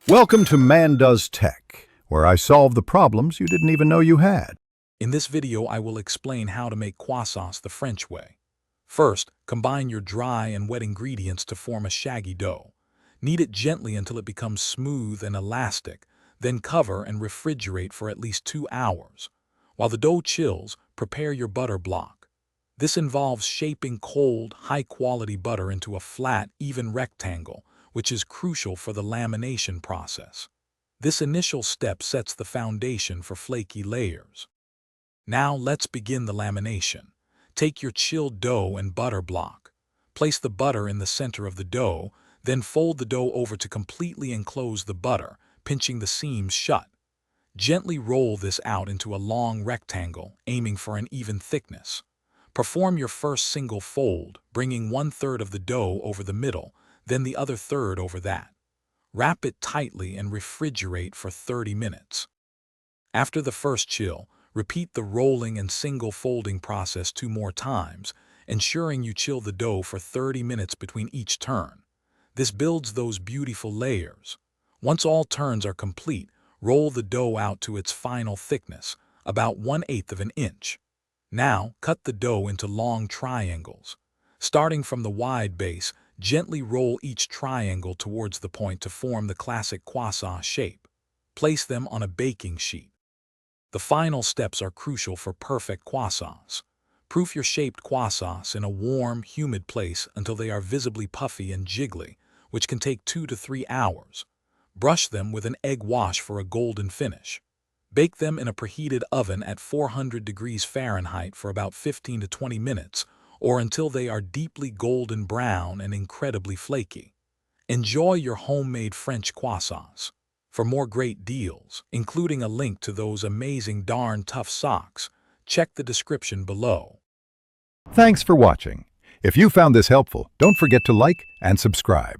Welcome to Man Does Tech, where I solve the problems you didn't even know you had. In this video, I will explain how to make croissants the French way. First, combine your dry and wet ingredients to form a shaggy dough. Knead it gently until it becomes smooth and elastic, then cover and refrigerate for at least 2 hours. While the dough chills, prepare your butter block. This involves shaping cold, high-quality butter into a flat, even rectangle, which is crucial for the lamination process. This initial step sets the foundation for flaky layers. Now let's begin the lamination. Take your chilled dough and butter block. Place the butter in the center of the dough, then fold the dough over to completely enclose the butter, pinching the seams shut. Gently roll this out into a long rectangle, aiming for an even thickness. Perform your first single fold, bringing 1/3 of the dough over the middle, then the other third over that. Wrap it tightly and refrigerate for 30 minutes. After the first chill, repeat the rolling and single folding process 2 more times, ensuring you chill the dough for 30 minutes between each turn. This builds those beautiful layers. Once all turns are complete, roll the dough out to its final thickness, about 1/8 of an inch. Now, cut the dough into long triangles. Starting from the wide base, gently roll each triangle towards the point to form the classic croissant shape. Place them on a baking sheet. The final steps are crucial for perfect croissants. Proof your shaped croissants in a warm, humid place until they are visibly puffy and jiggly, which can take 2 to 3 hours. Brush them with an egg wash for a golden finish. Bake them in a preheated oven at 400 degrees Fahrenheit for about 15 to 20 minutes, or until they are deeply golden brown and incredibly flaky. Enjoy your homemade French croissants. For more great deals, including a link to those amazing darn tough socks, check the description below. Thanks for watching. If you found this helpful, don't forget to like and subscribe.